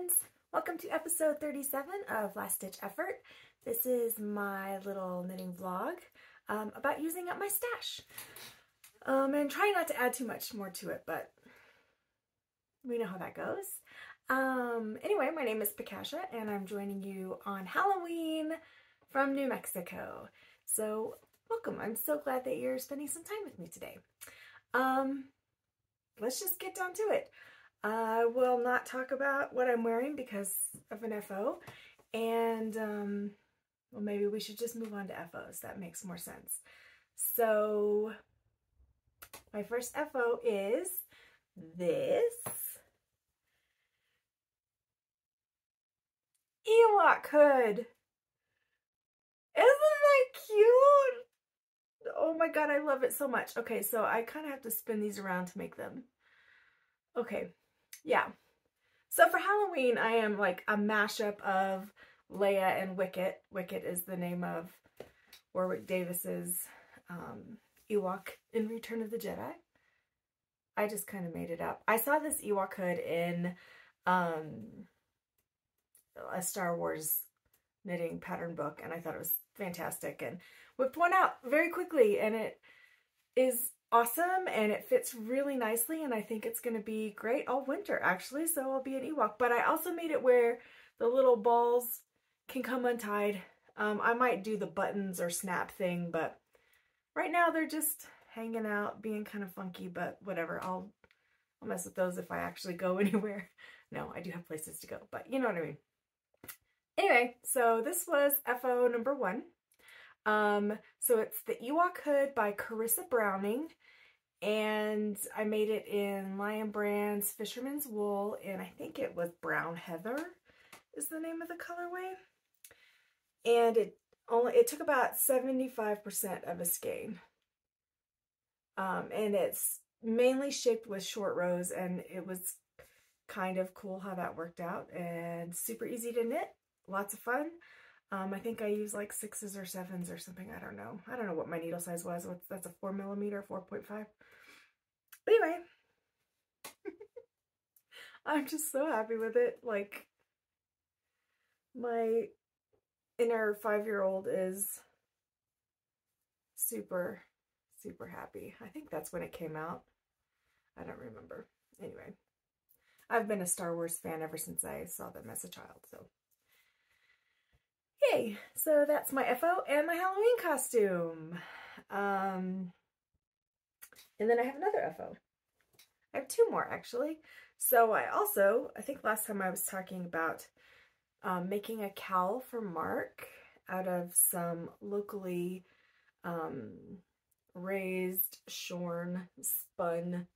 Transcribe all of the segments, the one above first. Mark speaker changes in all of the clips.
Speaker 1: friends! Welcome to episode 37 of Last Ditch Effort. This is my little knitting vlog about using up my stash. And trying not to add too much more to it, but we know how that goes. Anyway, my name is Pacasha and I'm joining you on Halloween from New Mexico. So welcome. I'm so glad that you're spending some time with me today. Let's just get down to it. I will not talk about what I'm wearing because of an FO, and well, maybe we should just move on to FOs. That makes more sense. So my first FO is this Ewok hood. Isn't that cute? Oh my god, I love it so much. Okay, so I kind of have to spin these around to make them. Okay, yeah. So for Halloween, I am like a mashup of Leia and Wicket. Wicket is the name of Warwick Davis's Ewok in Return of the Jedi. I just kind of made it up. I saw this Ewok hood in a Star Wars knitting pattern book, and I thought it was fantastic and whipped one out very quickly, and it is awesome and it fits really nicely, and I think it's going to be great all winter actually, so I'll be an Ewok. But I also made it where the little balls can come untied. I might do the buttons or snap thing, but right now they're just hanging out being kind of funky, but whatever. I'll mess with those if I actually go anywhere. No, I do have places to go, but you know what I mean. Anyway, so this was FO number 1. So it's the Ewok hood by Carissa Browning, and I made it in Lion Brand's Fisherman's Wool, and I think it was Brown Heather is the name of the colorway. And it took about 75% of a skein. And it's mainly shaped with short rows, and it was kind of cool how that worked out, and super easy to knit, lots of fun. I think I used like 6s or 7s or something. I don't know. I don't know what my needle size was. That's a 4mm, 4.5. But anyway, I'm just so happy with it. Like, my inner 5-year-old is super, super happy. I think that's when it came out. I don't remember. Anyway, I've been a Star Wars fan ever since I saw them as a child, so. Yay! So that's my FO and my Halloween costume. And then I have another FO. I have 2 more actually. So I think last time I was talking about making a cowl for Mark out of some locally raised, shorn, spun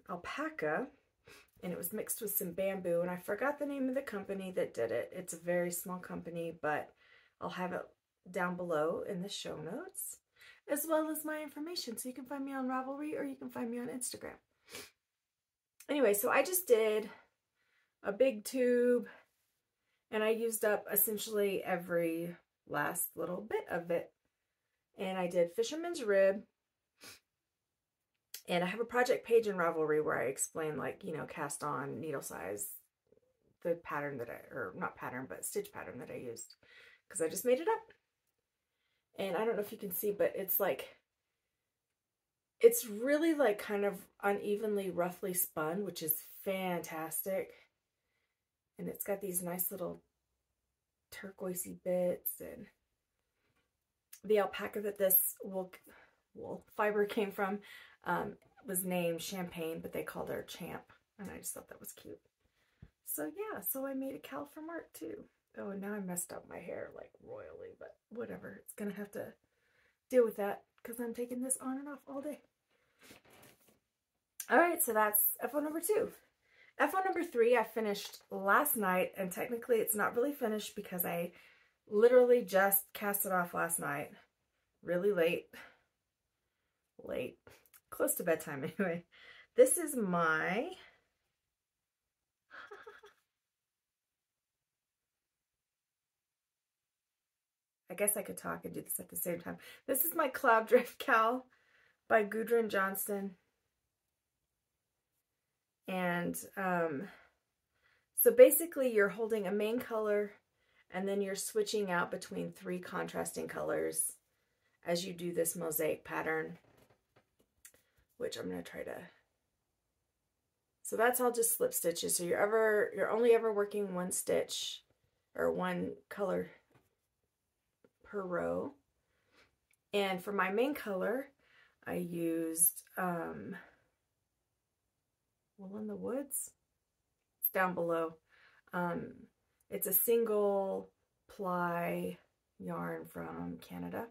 Speaker 1: alpaca. And it was mixed with some bamboo, and I forgot the name of the company that did it. It's a very small company, but I'll have it down below in the show notes, as well as my information. So you can find me on Ravelry or you can find me on Instagram. Anyway, so I just did a big tube, and I used up essentially every last little bit of it. And I did Fisherman's Rib. And I have a project page in Ravelry where I explain, like, you know, cast on, needle size, the pattern that or not pattern, but stitch pattern that I used. Because I just made it up. And I don't know if you can see, but it's like, it's really like kind of unevenly, roughly spun, which is fantastic. And it's got these nice little turquoisey bits. And the alpaca that this wool fiber came from was named Champagne, but they called her Champ, and I just thought that was cute. So yeah, so I made a cowl for Mark too. Oh, and now I messed up my hair like royally, but whatever. It's gonna have to deal with that because I'm taking this on and off all day. Alright, so that's FO number 2. FO number 3 I finished last night, and technically it's not really finished because I literally just cast it off last night. Really late. Close to bedtime anyway. This is my I guess I could talk and do this at the same time. This is my Cloud Drift Cowl by Gudrun Johnston. And So basically you're holding a main color and then you're switching out between 3 contrasting colors as you do this mosaic pattern, which I'm going to try to. So that's all just slip stitches. So you're only ever working 1 stitch or 1 color per row. And for my main color, I used Wool in the Woods. It's down below. It's a single ply yarn from Canada,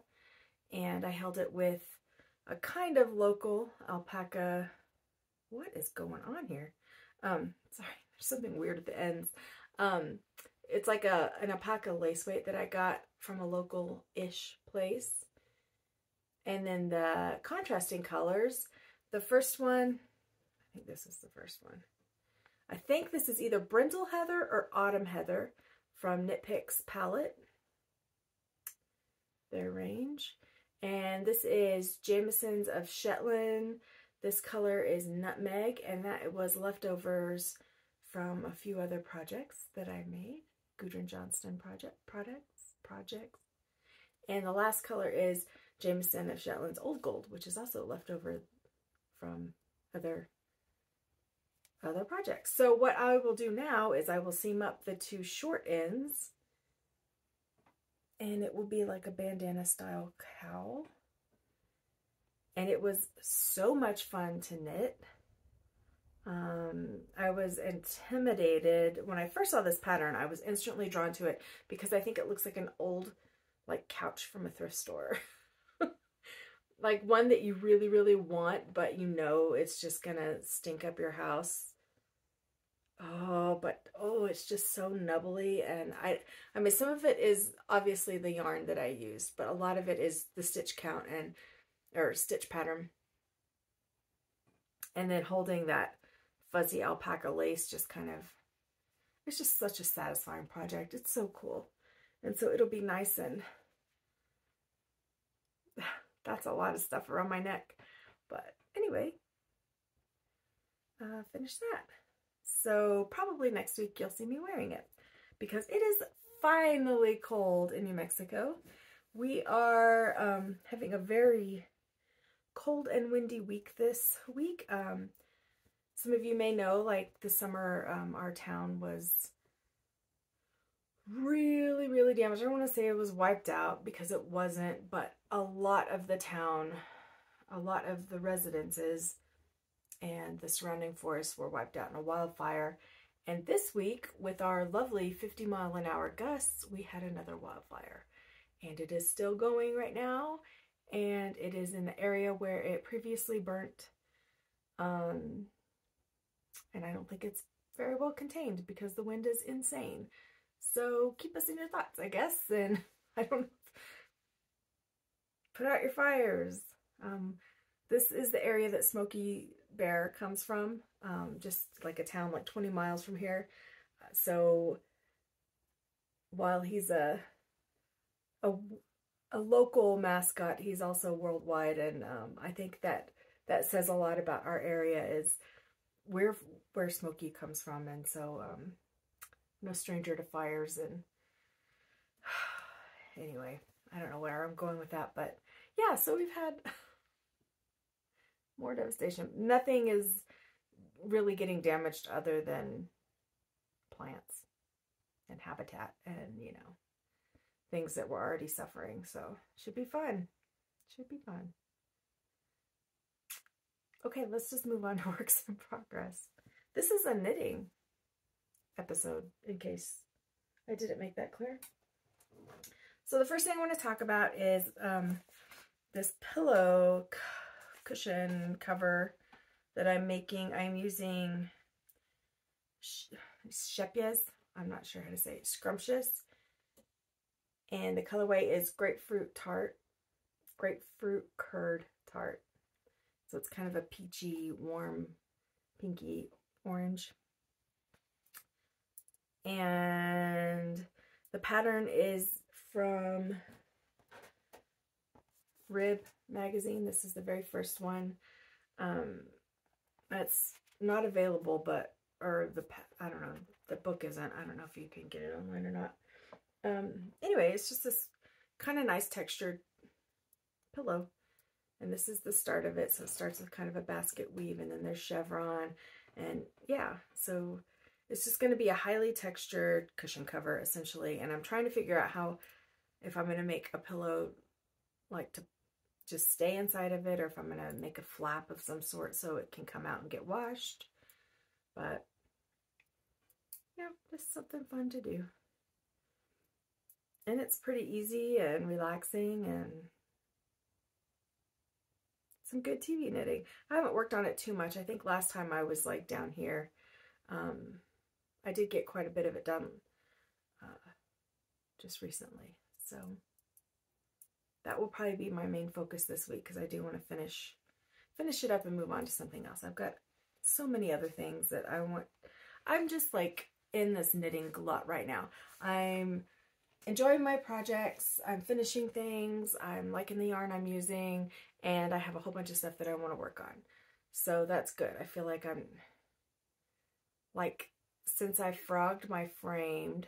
Speaker 1: and I held it with a kind of local alpaca. What is going on here? Sorry, there's something weird at the ends. It's like an alpaca lace weight that I got from a local-ish place. And then the contrasting colors, the first one, I think this is the first one. I think this is either Brindle Heather or Autumn Heather from Knit Picks palette, their range. And this is Jamieson's of Shetland. This color is Nutmeg, and that was leftovers from a few other projects that I made. Gudrun Johnston projects. And the last color is Jamieson of Shetland's Old Gold, which is also leftover from other projects. So what I will do now is I will seam up the 2 short ends, and it will be like a bandana style cowl. And it was so much fun to knit. I was intimidated when I first saw this pattern. I was instantly drawn to it because I think it looks like an old couch from a thrift store. Like one that you really, really want, but you know it's just gonna stink up your house. Oh, it's just so nubbly. And I mean, some of it is obviously the yarn that I used, but a lot of it is the stitch count or stitch pattern. And then holding that fuzzy alpaca lace just kind of, it's just such a satisfying project. It's so cool. And so it'll be nice, and that's a lot of stuff around my neck. But anyway, finish that. So probably next week you'll see me wearing it because it is finally cold in New Mexico. We are having a very cold and windy week this week. Some of you may know, like this summer, our town was really, really damaged. I don't want to say it was wiped out because it wasn't, but a lot of the town, a lot of the residences and the surrounding forests were wiped out in a wildfire. And this week, with our lovely 50-mile-an-hour gusts, we had another wildfire. And it is still going right now. And it is in the area where it previously burnt. And I don't think it's very well contained because the wind is insane. So keep us in your thoughts, I guess. And I don't know. Put out your fires. This is the area that Smokey Bear comes from. Just like a town like 20 miles from here. So while he's a local mascot, he's also worldwide, and I think that says a lot about our area, is where Smokey comes from. And so no stranger to fires. And anyway, I don't know where I'm going with that, but yeah, so we've had more devastation. Nothing is really getting damaged other than plants and habitat and, you know, things that were already suffering. So should be fun. Should be fun. Okay, let's just move on to works in progress. This is a knitting episode, in case I didn't make that clear. So the first thing I want to talk about is this pillow cushion cover that I'm making. I'm using Scheepjes. I'm not sure how to say it. Scrumptious. And the colorway is Grapefruit Tart. Grapefruit Curd Tart. So it's kind of a peachy, warm, pinky orange. And the pattern is from Rib magazine. This is the very first one. That's not available, but or I don't know, the book isn't. I don't know if you can get it online or not. Anyway, it's just this kind of nice textured pillow. And this is the start of it. So it starts with kind of a basket weave, and then there's chevron. And yeah, so it's just going to be a highly textured cushion cover essentially. And I'm trying to figure out how, if I'm going to make a pillow like to just stay inside of it, or if I'm going to make a flap of some sort so it can come out and get washed. But yeah, just something fun to do. And it's pretty easy and relaxing and some good TV knitting. I haven't worked on it too much. I think last time I was like down here, I did get quite a bit of it done just recently. So that will probably be my main focus this week, because I do want to finish it up and move on to something else. I've got so many other things that I want. I'm just like in this knitting glut right now. I'm enjoying my projects. I'm finishing things. I'm liking the yarn I'm using, and I have a whole bunch of stuff that I want to work on. So that's good. I feel like I'm like, since I frogged my framed,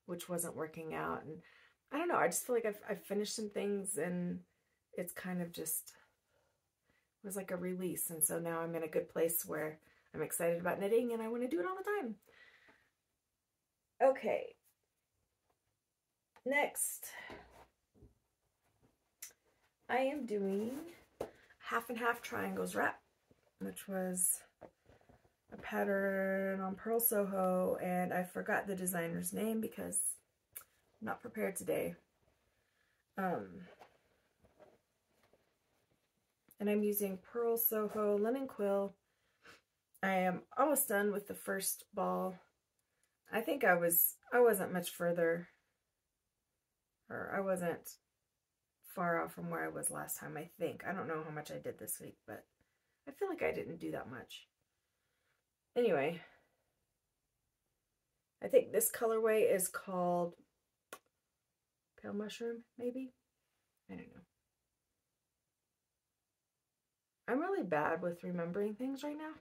Speaker 1: which wasn't working out, and I don't know, I just feel like I've finished some things, and it's kind of just was like a release. And so now I'm in a good place where I'm excited about knitting and I want to do it all the time. Okay. Next, I am doing half and half triangles wrap, which was a pattern on Purl Soho, and I forgot the designer's name because I'm not prepared today. And I'm using Purl Soho linen quill. I am almost done with the first ball. I think I wasn't much further, or I wasn't far out from where I was last time, I think. I don't know how much I did this week, but I feel like I didn't do that much. Anyway, I think this colorway is called Pale Mushroom, maybe? I don't know. I'm really bad with remembering things right now.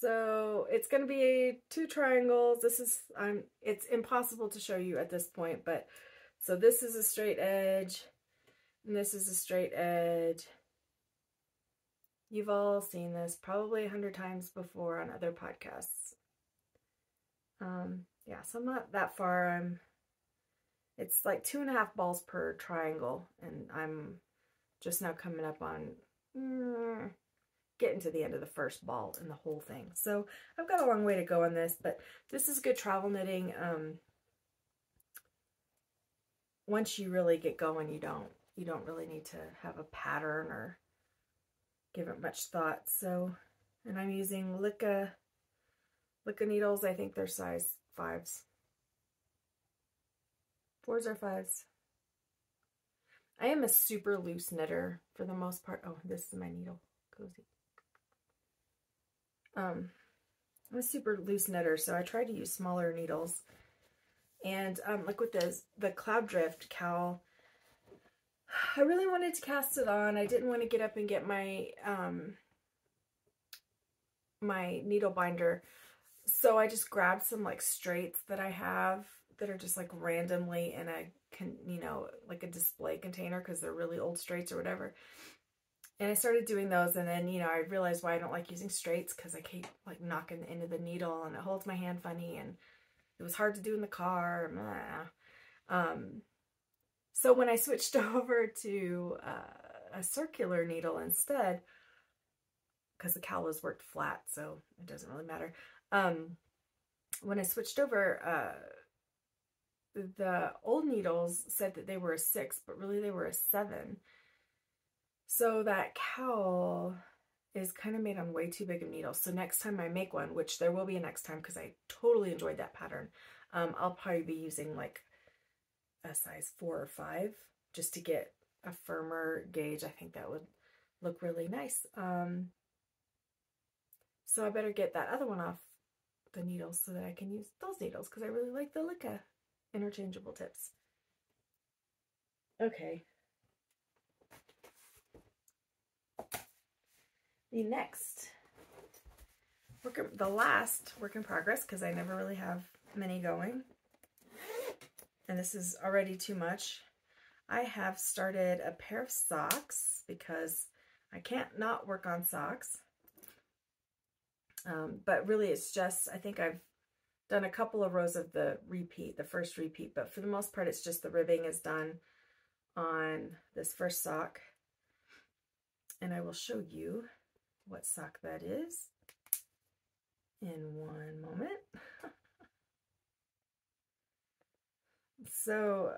Speaker 1: So it's going to be 2 triangles. This is, it's impossible to show you at this point, but so this is a straight edge, and this is a straight edge. You've all seen this probably 100 times before on other podcasts. Yeah, so I'm not that far. It's like 2.5 balls per triangle, and I'm just now coming up on getting to the end of the first ball in the whole thing. So I've got a long way to go on this, but this is good travel knitting. Once you really get going, you don't really need to have a pattern or give it much thought. So, and I'm using Licca needles. I think they're size 5s. 4s or 5s. I am a super loose knitter for the most part. Oh, this is my needle. Cozy. I'm a super loose knitter, so I try to use smaller needles. And like with the Cloud Drift cowl, I really wanted to cast it on. I didn't want to get up and get my my needle binder, so I just grabbed some like straights that I have that are just like randomly in a like a display container, because they're really old straights or whatever. And I started doing those, and then, I realized why I don't like using straights, because I keep like knocking the end of the needle and it holds my hand funny, and it was hard to do in the car. So when I switched over to a circular needle instead, because the cowl has worked flat, so it doesn't really matter. When I switched over, the old needles said that they were a 6, but really they were a 7. So that cowl is kind of made on way too big of needles. So next time I make one, which there will be a next time because I totally enjoyed that pattern, I'll probably be using like a size 4 or 5 just to get a firmer gauge. I think that would look really nice. So I better get that other one off the needles so that I can use those needles, because I really like the Licca interchangeable tips. Okay. The next the last work in progress, because I never really have many going. And this is already too much. I have started a pair of socks because I can't not work on socks. But really it's just, I think I've done a couple of rows of the first repeat, but for the most part it's just the ribbing is done on this first sock. And I will show you what sock that is in one moment. So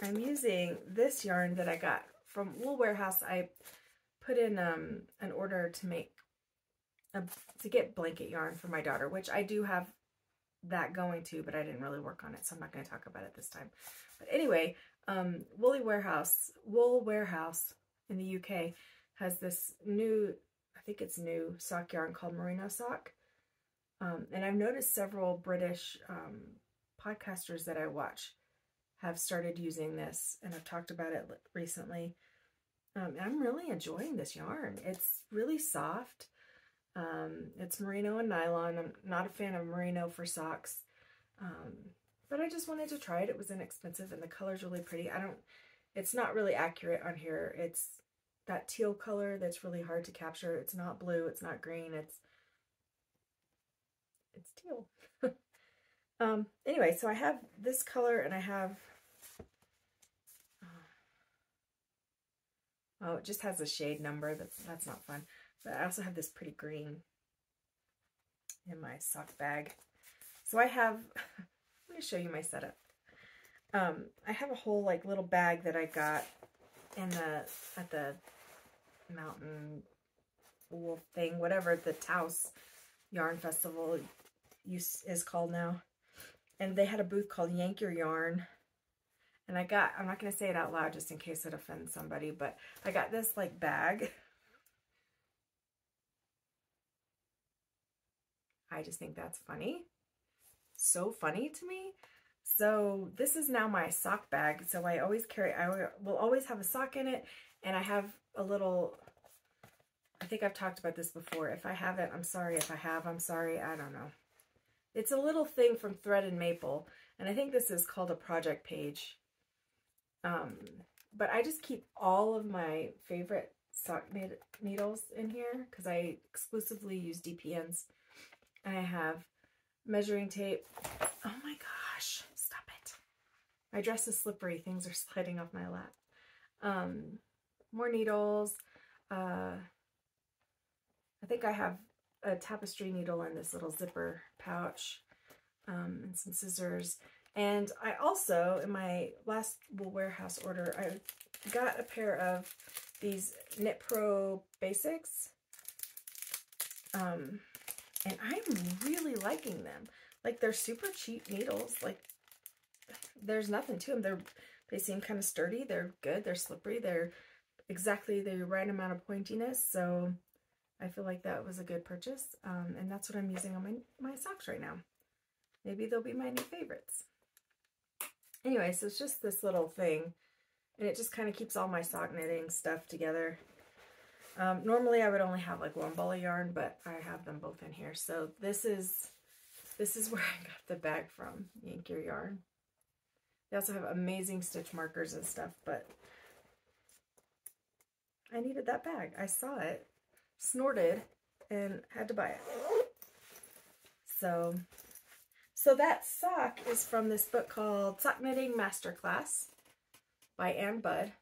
Speaker 1: I'm using this yarn that I got from Wool Warehouse. I put in an order to get blanket yarn for my daughter, which I do have that going too, but I didn't really work on it, so I'm not going to talk about it this time. But anyway, Wool Warehouse in the UK has this new, I think it's new sock yarn called Merino sock. And I've noticed several British podcasters that I watch have started using this, and I've talked about it recently. I'm really enjoying this yarn. It's really soft. It's merino and nylon. I'm not a fan of merino for socks, but I just wanted to try it. It was inexpensive, and the color's really pretty. It's not really accurate on here. It's that teal color that's really hard to capture. It's not blue, it's not green, it's teal. Anyway, so I have this color, and I have, oh, it just has a shade number. That's not fun. But I also have this pretty green in my sock bag. So I have, let me show you my setup. I have a whole like little bag that I got at the Mountain Wool thing, whatever the Taos Yarn Festival is called now. And they had a booth called Yank Your Yarn. And I'm not going to say it out loud just in case it offends somebody, but I got this like bag. I just think that's funny. So funny to me. So this is now my sock bag. So I will always have a sock in it, and I have a little, I think I've talked about this before. If I haven't, I'm sorry. If I have, I'm sorry. I don't know. It's a little thing from Thread and Maple, and I think this is called a project page. But I just keep all of my favorite sock needles in here because I exclusively use DPNs. And I have measuring tape. Oh my gosh, stop it. My dress is slippery. Things are sliding off my lap. More needles. I think I have a tapestry needle in this little zipper pouch, and some scissors. And I also, in my last Wool Warehouse order, I got a pair of these Knit Pro Basics. And I'm really liking them. Like, they're super cheap needles. Like, there's nothing to them. They seem kind of sturdy. They're good. They're slippery. They're exactly the right amount of pointiness. So I feel like that was a good purchase. And that's what I'm using on my socks right now. Maybe they'll be my new favorites. Anyway, so it's just this little thing. And it just kind of keeps all my sock knitting stuff together. Normally I would only have like one ball of yarn, but I have them both in here. So this is where I got the bag from, Yank Your Yarn. They also have amazing stitch markers and stuff, but I needed that bag. I saw it, snorted, and had to buy it. So that sock is from this book called Sock Knitting Masterclass by Ann Budd.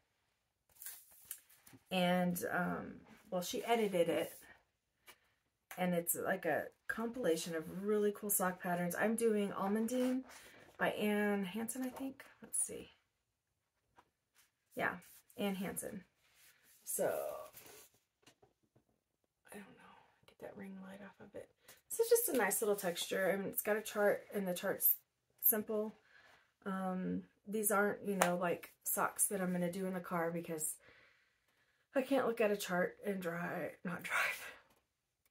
Speaker 1: And, well, she edited it, and it's like a compilation of really cool sock patterns. I'm doing Almondine by Ann Hansen, I think. Let's see. Yeah, Ann Hansen. So, I don't know. Get that ring light off of it. This is just a nice little texture. I mean, it's got a chart, and the chart's simple. These aren't, you know, like socks that I'm going to do in the car because I can't look at a chart and not drive.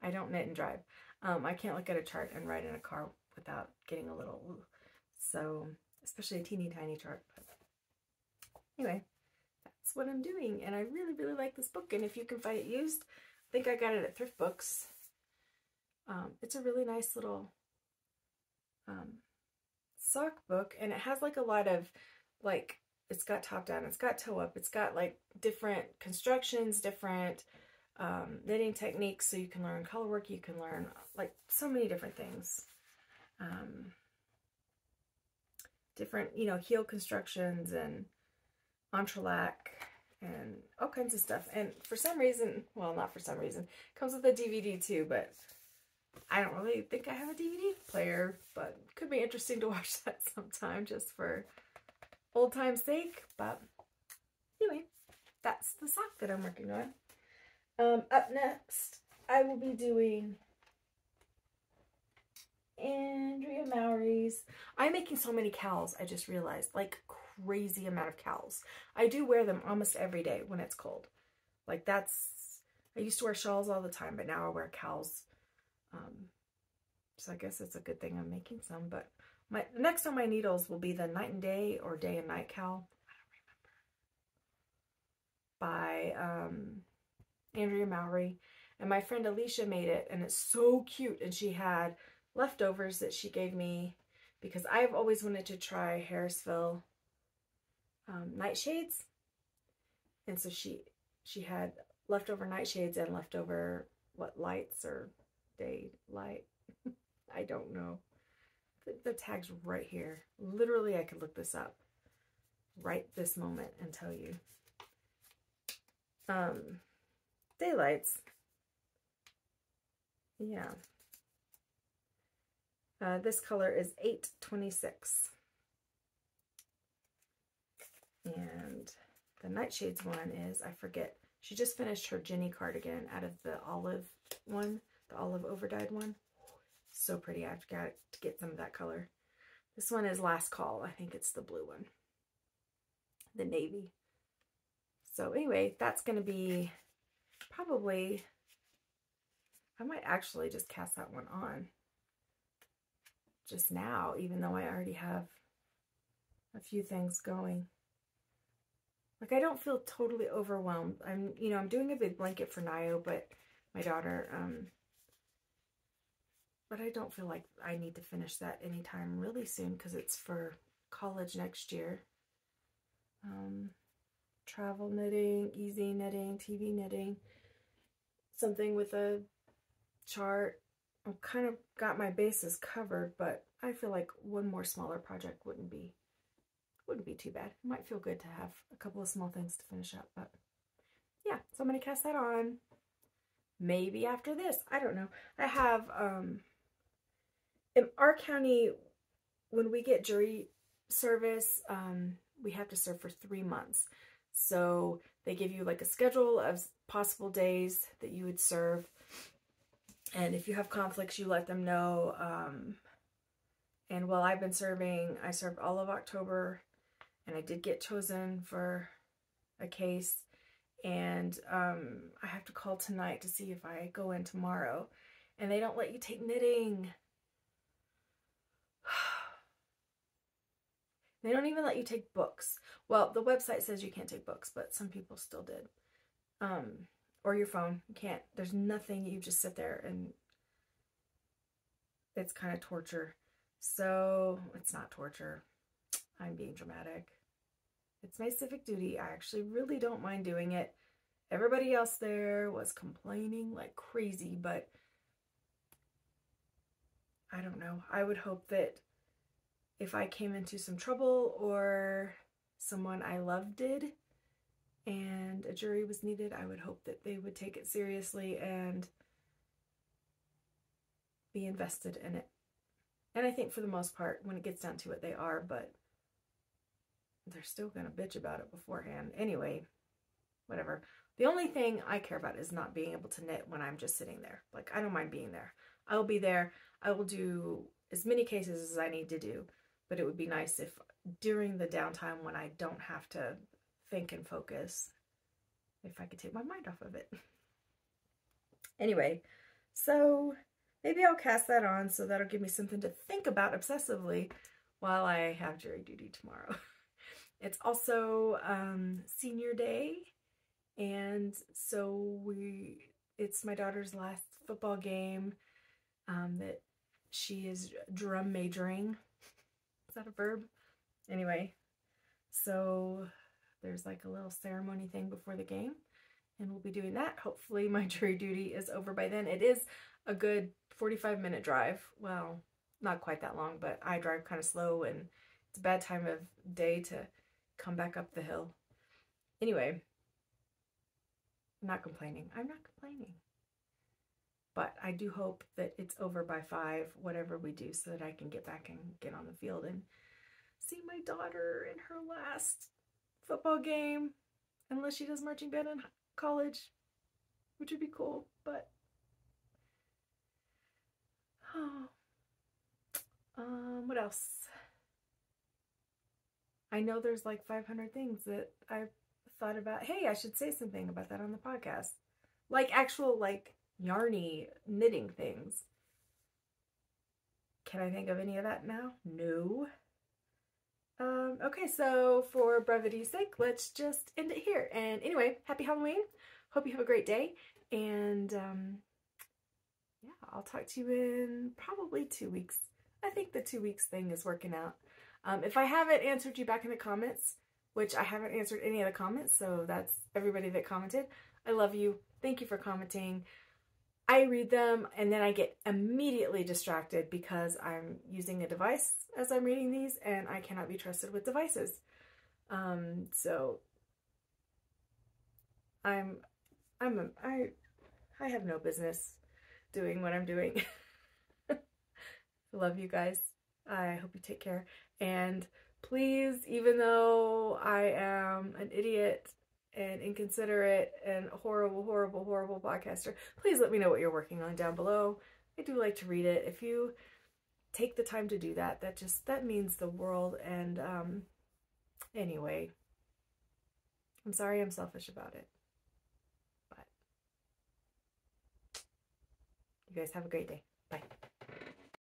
Speaker 1: I don't knit and drive. I can't look at a chart and ride in a car without getting a little, so, especially a teeny tiny chart. But anyway, that's what I'm doing, and I really, really like this book, and if you can find it used, I think I got it at Thrift Books. It's a really nice little sock book, and it has like a lot of like, it's got top down, it's got toe up, it's got like different constructions, different knitting techniques, so you can learn color work, you can learn like so many different things. Different, you know, heel constructions and entrelac and all kinds of stuff. And for some reason, well, not for some reason, it comes with a DVD too, but I don't really think I have a DVD player, but it could be interesting to watch that sometime just for old time's sake. But anyway, that's the sock that I'm working on. Up next, I will be doing Andrea Mowry's. I'm making so many cowls, I just realized, like crazy amount of cowls. I do wear them almost every day when it's cold. Like I used to wear shawls all the time, but now I wear cowls. So I guess it's a good thing I'm making some, but the next on my needles will be the Night and Day or Day and Night cowl. I don't remember. By Andrea Mowry. And my friend Alicia made it, and it's so cute. And she had leftovers that she gave me because I've always wanted to try Harrisville nightshades. And so she had leftover nightshades and leftover, what, lights or daylight? I don't know. The tag's right here. Literally, I could look this up right this moment and tell you. Daylights. Yeah. This color is 826. And the Nightshades one is, I forget, she just finished her Jenny cardigan out of the olive one, the olive overdyed one. So pretty. I've got to get some of that color. This one is Last Call. I think it's the blue one. The navy. So anyway, that's going to be probably, I might actually just cast that one on just now, even though I already have a few things going. Like, I don't feel totally overwhelmed. I'm doing a big blanket for Nayo, but my daughter, but I don't feel like I need to finish that anytime really soon because it's for college next year. Travel knitting, easy knitting, TV knitting, something with a chart. I've kind of got my bases covered, but I feel like one more smaller project wouldn't be too bad. It might feel good to have a couple of small things to finish up, but yeah, so I'm going to cast that on maybe after this. I don't know. I have, in our county, when we get jury service, we have to serve for 3 months. So they give you like a schedule of possible days that you would serve. And if you have conflicts, you let them know. And while I've been serving, I served all of October, and I did get chosen for a case. And I have to call tonight to see if I go in tomorrow. And they don't let you take knitting. They don't even let you take books. Well, the website says you can't take books, but some people still did. Or your phone. You can't. There's nothing. You just sit there, and it's kind of torture. So it's not torture. I'm being dramatic. It's my civic duty. I actually really don't mind doing it. Everybody else there was complaining like crazy, but I don't know. I would hope that if I came into some trouble or someone I loved did and a jury was needed, I would hope that they would take it seriously and be invested in it. And I think for the most part, when it gets down to it, they are, but they're still going to bitch about it beforehand. Anyway, whatever. The only thing I care about is not being able to knit when I'm just sitting there. Like, I don't mind being there. I will be there. I will do as many cases as I need to do. But it would be nice if during the downtime when I don't have to think and focus, if I could take my mind off of it. Anyway, so maybe I'll cast that on, so that'll give me something to think about obsessively while I have jury duty tomorrow. It's also senior day, and so it's my daughter's last football game. that she is drum majoring. Is that a verb? Anyway, so there's like a little ceremony thing before the game, and we'll be doing that. Hopefully my jury duty is over by then. It is a good 45-minute drive. Well, not quite that long, but I drive kind of slow, and it's a bad time of day to come back up the hill. Anyway, I'm not complaining. I'm not complaining. But I do hope that it's over by 5, whatever we do, so that I can get back and get on the field and see my daughter in her last football game, unless she does marching band in college, which would be cool. But what else? I know there's like 500 things that I've thought about. Hey, I should say something about that on the podcast. Like actual like yarny knitting things. Can I think of any of that now? No. Okay, so for brevity's sake, let's just end it here. And anyway, happy Halloween. Hope you have a great day. And yeah, I'll talk to you in probably 2 weeks. I think the 2 weeks thing is working out. If I haven't answered you back in the comments, which I haven't answered any of the comments, so that's everybody that commented. I love you. Thank you for commenting. I read them and then I get immediately distracted because I'm using a device as I'm reading these, and I cannot be trusted with devices. So I have no business doing what I'm doing. Love you guys. I hope you take care. And please, even though I am an idiot and inconsiderate and horrible, horrible, horrible podcaster, please let me know what you're working on down below. I do like to read it. If you take the time to do that, that means the world. And anyway, I'm sorry I'm selfish about it. But you guys have a great day. Bye.